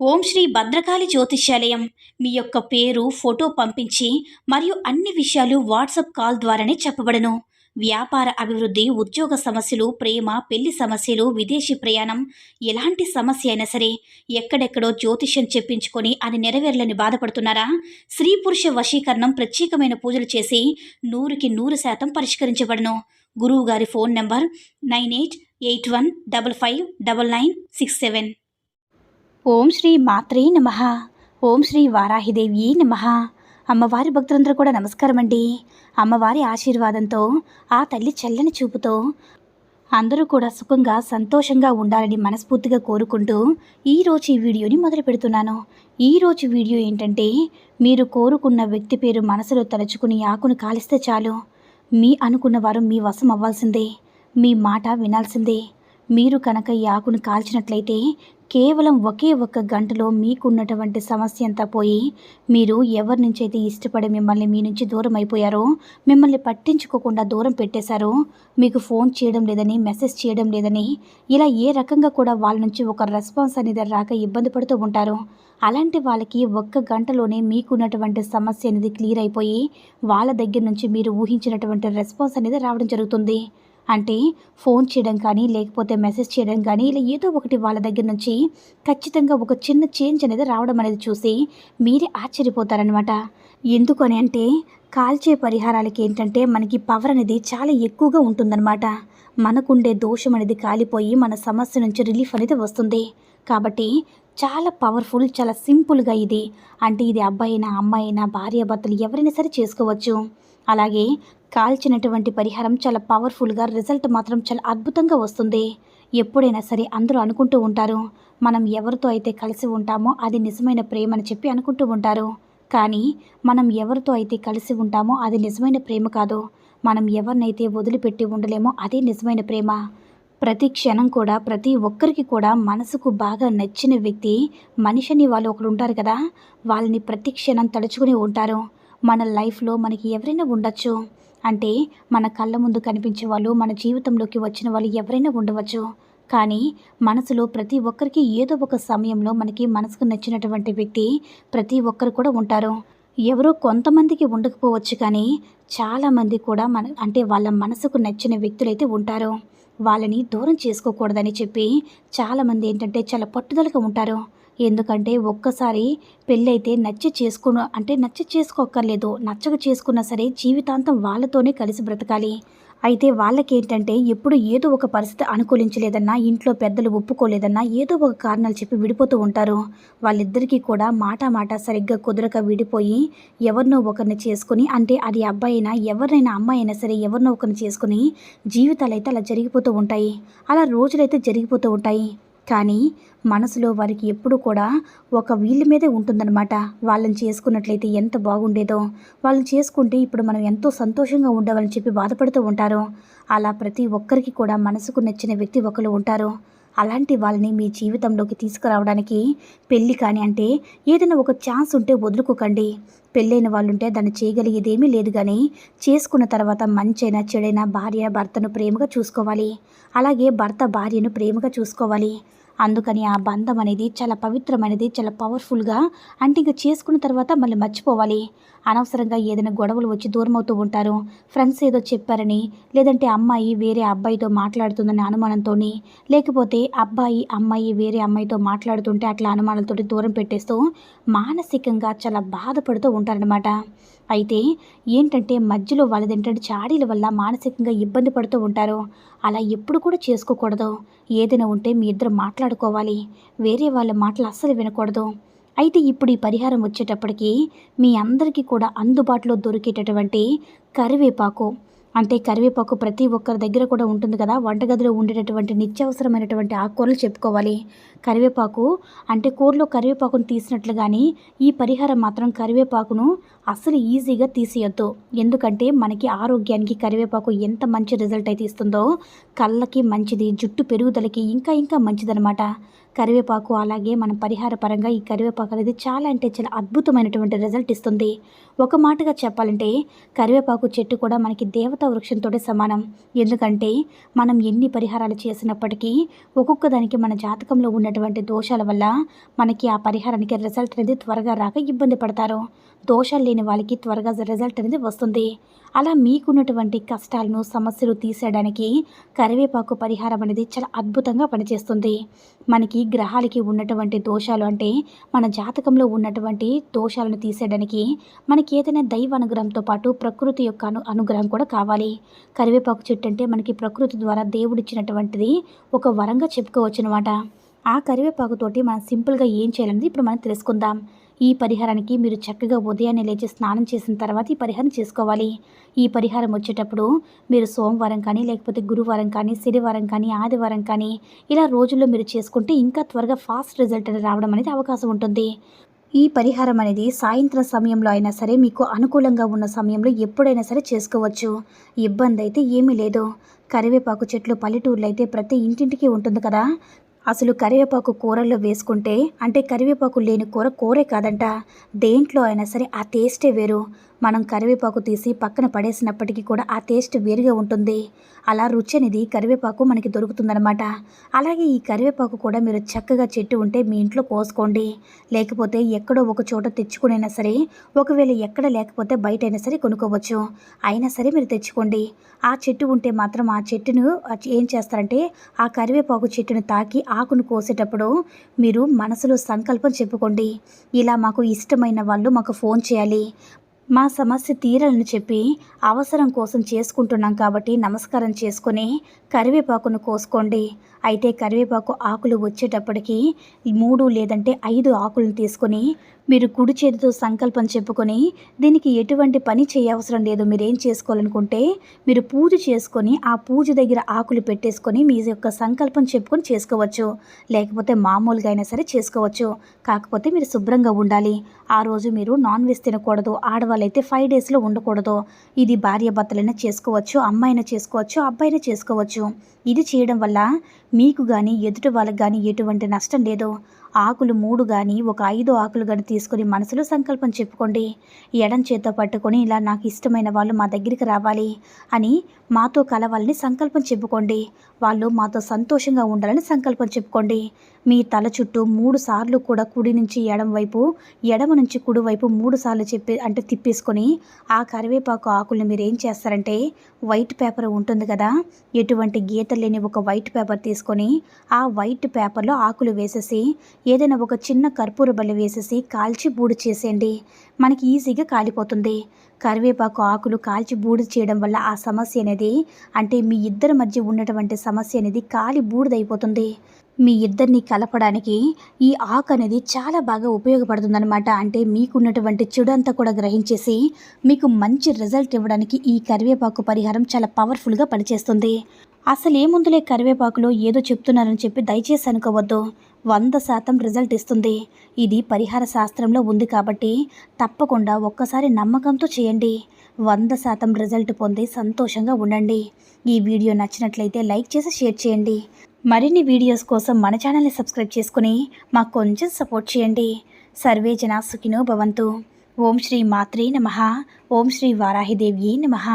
ఓం శ్రీ భద్రకాళి జ్యోతిష్యాలయం. మీ యొక్క పేరు, ఫోటో పంపించి మరియు అన్ని విషయాలు వాట్సాప్ కాల్ ద్వారానే చెప్పబడను. వ్యాపార అభివృద్ధి, ఉద్యోగ సమస్యలు, ప్రేమ, పెళ్లి సమస్యలు, విదేశీ ప్రయాణం, ఎలాంటి సమస్య అయినా సరే ఎక్కడెక్కడో జ్యోతిష్యం చెప్పించుకొని అది నెరవేర్లని బాధపడుతున్నారా? స్త్రీ పురుష వశీకరణం ప్రత్యేకమైన పూజలు చేసి 100% పరిష్కరించబడను. గురువు గారి ఫోన్ నంబర్ 9881559967. ఓం శ్రీ మాత్రే నమః. ఓం శ్రీ వారాహిదేవి నమః. అమ్మవారి భక్తులందరూ కూడా నమస్కారం అండి. అమ్మవారి ఆశీర్వాదంతో, ఆ తల్లి చల్లని చూపుతో అందరూ కూడా సుఖంగా సంతోషంగా ఉండాలని మనస్ఫూర్తిగా కోరుకుంటూ ఈరోజు ఈ వీడియోని మొదలు పెడుతున్నాను. ఈరోజు వీడియో ఏంటంటే, మీరు కోరుకున్న వ్యక్తి పేరు మనసులో తలుచుకుని ఆకును కాలిస్తే చాలు, మీ అనుకున్న వారు మీ వశం అవ్వాల్సిందే, మీ మాట వినాల్సిందే. మీరు కనుక ఈ ఆకును కాల్చినట్లయితే కేవలం ఒకే ఒక్క గంటలో మీకున్నటువంటి సమస్య అంతా పోయి, మీరు ఎవరి నుంచి అయితే ఇష్టపడి మిమ్మల్ని మీ నుంచి దూరం అయిపోయారో, మిమ్మల్ని పట్టించుకోకుండా దూరం పెట్టేశారో, మీకు ఫోన్ చేయడం లేదని, మెసేజ్ చేయడం లేదని, ఇలా ఏ రకంగా కూడా వాళ్ళ నుంచి ఒక రెస్పాన్స్ అనేది రాక ఇబ్బంది పడుతూ ఉంటారు. అలాంటి వాళ్ళకి ఒక్క గంటలోనే మీకున్నటువంటి సమస్య అనేది క్లియర్ అయిపోయి, వాళ్ళ దగ్గర నుంచి మీరు ఊహించినటువంటి రెస్పాన్స్ అనేది రావడం జరుగుతుంది. అంటే ఫోన్ చేయడం కానీ, లేకపోతే మెసేజ్ చేయడం కానీ, ఇలా ఏదో ఒకటి వాళ్ళ దగ్గర నుంచి ఖచ్చితంగా ఒక చిన్న చేంజ్ అనేది రావడం అనేది చూసి మీరే ఆశ్చర్యపోతారనమాట. ఎందుకని అంటే, కాల్చే పరిహారాలకి ఏంటంటే మనకి పవర్ అనేది చాలా ఎక్కువగా ఉంటుందన్నమాట. మనకుండే దోషం అనేది కాలిపోయి మన సమస్య నుంచి రిలీఫ్ అనేది వస్తుంది. కాబట్టి చాలా పవర్ఫుల్, చాలా సింపుల్గా ఇది. అంటే ఇది అబ్బాయి అయినా, అమ్మాయి అయినా, భార్యాభర్తలు ఎవరైనా సరే చేసుకోవచ్చు. అలాగే కాల్చినటువంటి పరిహారం చాలా పవర్ఫుల్గా, రిజల్ట్ మాత్రం చాలా అద్భుతంగా వస్తుంది. ఎప్పుడైనా సరే అందరూ అనుకుంటూ ఉంటారు, మనం ఎవరితో అయితే కలిసి ఉంటామో అది నిజమైన ప్రేమ అని చెప్పి అనుకుంటూ ఉంటారు. కానీ మనం ఎవరితో అయితే కలిసి ఉంటామో అది నిజమైన ప్రేమ కాదు. మనం ఎవరినైతే వదిలిపెట్టి ఉండలేమో అదే నిజమైన ప్రేమ. ప్రతి క్షణం కూడా, ప్రతి ఒక్కరికి కూడా మనసుకు బాగా నచ్చిన వ్యక్తి, మనిషిని వాళ్ళు ఒకరు ఉంటారు కదా, వాళ్ళని ప్రతి క్షణం తలుచుకుని ఉంటారు. మన లైఫ్లో మనకి ఎవరైనా ఉండొచ్చు. అంటే మన కళ్ళ ముందు కనిపించే వాళ్ళు, మన జీవితంలోకి వచ్చిన వాళ్ళు ఎవరైనా ఉండవచ్చు. కానీ మనసులో ప్రతి ఒక్కరికి ఏదో ఒక సమయంలో మనకి మనసుకు నచ్చినటువంటి వ్యక్తి ప్రతి ఒక్కరు కూడా ఉంటారు. ఎవరో కొంతమందికి ఉండకపోవచ్చు, కానీ చాలామంది కూడా అంటే వాళ్ళ మనసుకు నచ్చిన వ్యక్తులైతే ఉంటారు. వాళ్ళని దూరం చేసుకోకూడదని చెప్పి చాలామంది ఏంటంటే చాలా పట్టుదలగా ఉంటారు. ఎందుకంటే ఒక్కసారి పెళ్ళైతే నచ్చ చేసుకోక్కర్లేదు, నచ్చక చేసుకున్నా సరే జీవితాంతం వాళ్ళతోనే కలిసి బ్రతకాలి. అయితే వాళ్ళకేంటంటే ఎప్పుడు ఏదో ఒక పరిస్థితి అనుకూలించలేదన్నా, ఇంట్లో పెద్దలు ఒప్పుకోలేదన్నా, ఏదో ఒక కారణాలు చెప్పి విడిపోతూ ఉంటారు. వాళ్ళిద్దరికీ కూడా మాట సరిగ్గా కుదరక విడిపోయి ఎవరినో ఒకరిని చేసుకుని, అంటే అది అబ్బాయి అయినా, ఎవరినైనా, అమ్మాయి అయినా సరే ఎవరినో ఒకరిని చేసుకుని జీవితాలు అయితే అలా జరిగిపోతూ ఉంటాయి. అలా రోజులైతే జరిగిపోతూ ఉంటాయి. కానీ మనసులో వారికి ఎప్పుడు కూడా ఒక వీళ్ళ మీదే ఉంటుందన్నమాట. వాళ్ళని చేసుకున్నట్లయితే ఎంత బాగుండేదో, వాళ్ళని చేసుకుంటే ఇప్పుడు మనం ఎంతో సంతోషంగా ఉండేవాళ్ళని చెప్పి బాధపడుతూ ఉంటారు. అలా ప్రతి ఒక్కరికి కూడా మనసుకు నచ్చిన వ్యక్తి ఒకరు ఉంటారు. అలాంటి వాళ్ళని మీ జీవితంలోకి తీసుకురావడానికి పెళ్ళి కానీ, అంటే ఏదైనా ఒక ఛాన్స్ ఉంటే వదులుకోకండి. పెళ్ళైన వాళ్ళు ఉంటే దాన్ని చేయగలిగేదేమీ లేదు, కానీ చేసుకున్న తర్వాత మంచైనా చెడైనా భార్య భర్తను ప్రేమగా చూసుకోవాలి. అలాగే భర్త భార్యను ప్రేమగా చూసుకోవాలి. అందుకని ఆ బంధం అనేది చాలా పవిత్రమైనది, చాలా పవర్ఫుల్గా. అంటే ఇక చేసుకున్న తర్వాత మళ్ళీ మర్చిపోవాలి. అనవసరంగా ఏదైనా గొడవలు వచ్చి దూరం అవుతూ ఉంటారు. ఫ్రెండ్స్ ఏదో చెప్పారని, లేదంటే అమ్మాయి వేరే అబ్బాయితో మాట్లాడుతుందని అనుమానంతో, లేకపోతే అబ్బాయి అమ్మాయి వేరే అమ్మాయితో మాట్లాడుతుంటే అట్లా అనుమానాలతోటి దూరం పెట్టేస్తూ మానసికంగా చాలా బాధపడుతూ ఉంటారనమాట. అయితే ఏంటంటే మధ్యలో వాళ్ళదేంటంటే చాడీల వల్ల మానసికంగా ఇబ్బంది పడుతూ ఉంటారు. అలా ఎప్పుడు కూడా చేసుకోకూడదు. ఏదైనా ఉంటే మీ ఇద్దరు మాట్లాడుకోవాలి. వేరే వాళ్ళ మాటలు అస్సలు వినకూడదు. అయితే ఇప్పుడు ఈ పరిహారం వచ్చేటప్పటికి మీ అందరికీ కూడా అందుబాటులో దొరికేటటువంటి కరివేపాకు, అంటే కరివేపాకు ప్రతి ఒక్కరి దగ్గర కూడా ఉంటుంది కదా, వంటగదిలో ఉండేటటువంటి నిత్యావసరమైనటువంటి ఆకుకూరలు చెప్పుకోవాలి. కరివేపాకు అంటే కూరలో కరివేపాకును తీసినట్లు కానీ ఈ పరిహారం మాత్రం కరివేపాకును అస్సలు ఈజీగా తీసేయొద్దు. ఎందుకంటే మనకి ఆరోగ్యానికి కరివేపాకు ఎంత మంచి రిజల్ట్ అయితే ఇస్తుందో, కళ్ళకి మంచిది, జుట్టు పెరుగుదలకి ఇంకా మంచిదనమాట. కరివేపాకు అలాగే మనం పరిహార పరంగా ఈ కరివేపాకు అనేది చాలా అంటే చాలా అద్భుతమైనటువంటి రిజల్ట్ ఇస్తుంది. ఒక మాటగా చెప్పాలంటే కరివేపాకు చెట్టు కూడా మనకి దేవతా వృక్షంతోటే సమానం. ఎందుకంటే మనం ఎన్ని పరిహారాలు చేసినప్పటికీ ఒక్కొక్క దానికి మన జాతకంలో ఉన్నటువంటి దోషాల వల్ల మనకి ఆ పరిహారానికి రిజల్ట్ అనేది త్వరగా రాక ఇబ్బంది పడతారు. దోషాలు లేని వాళ్ళకి త్వరగా రిజల్ట్ అనేది వస్తుంది. అలా మీకున్నటువంటి కష్టాలను సమస్యలు తీసేయడానికి కరివేపాకు పరిహారం అనేది చాలా అద్భుతంగా పనిచేస్తుంది. మనకి గ్రహాలకి ఉన్నటువంటి దోషాలు అంటే మన జాతకంలో ఉన్నటువంటి దోషాలను తీసేయడానికి మనకి ఏదైనా దైవ అనుగ్రహంతో పాటు ప్రకృతి యొక్క అనుగ్రహం కూడా కావాలి. కరివేపాకు చెట్టు అంటే మనకి ప్రకృతి ద్వారా దేవుడిచ్చినటువంటిది ఒక వరంగా చెప్పుకోవచ్చు అనమాట. ఆ కరివేపాకుతోటి మనం సింపుల్గా ఏం చేయాలనేది ఇప్పుడు మనం తెలుసుకుందాం. ఈ పరిహారానికి మీరు చక్కగా ఉదయాన్నే లేచి స్నానం చేసిన తర్వాత ఈ పరిహారం చేసుకోవాలి. ఈ పరిహారం వచ్చేటప్పుడు మీరు సోమవారం కానీ లేకపోతే గురువారం కానీ శనివారం కానీ ఆదివారం కానీ ఇలా రోజుల్లో మీరు చేసుకుంటే ఇంకా త్వరగా ఫాస్ట్ రిజల్ట్ అనేది రావడం అనేది అవకాశం ఉంటుంది. ఈ పరిహారం అనేది సాయంత్రం సమయంలో అయినా సరే మీకు అనుకూలంగా ఉన్న సమయంలో ఎప్పుడైనా సరే చేసుకోవచ్చు. ఇబ్బంది అయితే ఏమీ లేదు. కరివేపాకు చెట్లు పల్లెటూరులో అయితే ప్రతి ఇంటింటికి ఉంటుంది కదా. అసలు కరివేపాకు కూరల్లో వేసుకుంటే అంటే కరివేపాకు లేని కూర కూరే కాదంట. దేంట్లో అయినా సరే ఆ టేస్టే వేరు. మనం కరివేపాకు తీసి పక్కన పడేసినప్పటికీ కూడా ఆ టేస్ట్ వేరుగా ఉంటుంది. అలా రుచి అనేది కరివేపాకు మనకి దొరుకుతుందనమాట. అలాగే ఈ కరివేపాకు కూడా మీరు చక్కగా చెట్టు ఉంటే మీ ఇంట్లో కోసుకోండి. లేకపోతే ఎక్కడో ఒక చోట తెచ్చుకునైనా సరే, ఒకవేళ ఎక్కడ లేకపోతే బయటైనా సరే కొనుక్కోవచ్చు. అయినా సరే మీరు తెచ్చుకోండి. ఆ చెట్టు ఉంటే మాత్రం ఆ చెట్టును ఏం చేస్తారంటే ఆ కరివేపాకు చెట్టును తాకి ఆకును కోసేటప్పుడు మీరు మనసులో సంకల్పం చెప్పుకోండి. ఇలా మాకు ఇష్టమైన వాళ్ళు మాకు ఫోన్ చేయాలి, మా సమస్య తీరాలని చెప్పి అవసరం కోసం చేసుకుంటున్నాం కాబట్టి నమస్కారం చేసుకొని కరివేపాకును కోసుకోండి. అయితే కరివేపాకు ఆకులు వచ్చేటప్పటికి 3 లేదంటే 5 ఆకులను తీసుకొని మీరు కుడి చేతితో సంకల్పం చెప్పుకొని దీనికి ఎటువంటి పని చేయవసరం లేదు. మీరేం చేసుకోవాలనుకుంటే మీరు పూజ చేసుకొని ఆ పూజ దగ్గర ఆకులు పెట్టేసుకొని మీ యొక్క సంకల్పం చెప్పుకొని చేసుకోవచ్చు. లేకపోతే మామూలుగా అయినా సరే చేసుకోవచ్చు. కాకపోతే మీరు శుభ్రంగా ఉండాలి. ఆ రోజు మీరు నాన్ వెజ్ తినకూడదు. ఆడవాళ్ళైతే 5 డేస్లో ఉండకూడదు. ఇది భార్యాభర్తలైనా చేసుకోవచ్చు, అమ్మాయినా చేసుకోవచ్చు, అబ్బాయినా చేసుకోవచ్చు. ఇది చేయడం వల్ల మీకు కానీ ఎదుటి వాళ్ళకి కానీ ఎటువంటి నష్టం లేదు. ఆకులు 3 కానీ ఒక 5 ఆకులు కానీ తీసుకొని మనసులో సంకల్పం చెప్పుకోండి. ఎడం చేత్తో పట్టుకొని ఇలా నాకు ఇష్టమైన వాళ్ళు మా దగ్గరికి రావాలి అని మాతో కలవాలని సంకల్పం చెప్పుకోండి. వాళ్ళు మాతో సంతోషంగా ఉండాలని సంకల్పం చెప్పుకోండి. మీ తల చుట్టూ 3 సార్లు కూడా కుడి నుంచి ఎడమ వైపు, ఎడమ నుంచి కుడి వైపు 3 సార్లు తిప్పేసుకొని ఆ కరివేపాకు ఆకుల్ని మీరు ఏం చేస్తారంటే వైట్ పేపర్ ఉంటుంది కదా, ఎటువంటి గీతలు లేని ఒక వైట్ పేపర్ తీసుకొని ఆ వైట్ పేపర్లో ఆకులు వేసేసి ఏదైనా ఒక చిన్న కర్పూర బల్లి వేసేసి కాల్చి బూడి చేసేయండి. మనకి ఈజీగా కాలిపోతుంది. కరివేపాకు ఆకులు కాల్చి బూడిద చేయడం వల్ల ఆ సమస్య అనేది అంటే మీ ఇద్దరి మధ్య ఉన్నటువంటి సమస్య అనేది కాలి బూడిదైపోతుంది. మీ ఇద్దరిని కలపడానికి ఈ ఆకు అనేది చాలా బాగా ఉపయోగపడుతుందన్నమాట. అంటే మీకున్నటువంటి చెడంతా కూడా గ్రహించేసి మీకు మంచి రిజల్ట్ ఇవ్వడానికి ఈ కరివేపాకు పరిహారం చాలా పవర్ఫుల్గా పనిచేస్తుంది. అసలు ఏముందులే కరివేపాకులో ఏదో చెప్తున్నారని చెప్పి దయచేసి అనుకోవద్దు. 100% రిజల్ట్ ఇస్తుంది. ఇది పరిహార శాస్త్రంలో ఉంది కాబట్టి తప్పకుండా ఒక్కసారి నమ్మకంతో చేయండి. 100% రిజల్ట్ పొంది సంతోషంగా ఉండండి. ఈ వీడియో నచ్చినట్లయితే లైక్ చేసి షేర్ చేయండి. మరిన్ని వీడియోస్ కోసం మన ఛానల్ని సబ్స్క్రైబ్ చేసుకుని మాకు కొంచెం సపోర్ట్ చేయండి. సర్వే జనా సుఖినో భవంతు. ఓం శ్రీ మాత్రే నమః. ఓం శ్రీ వారాహిదేవ్యే నమః.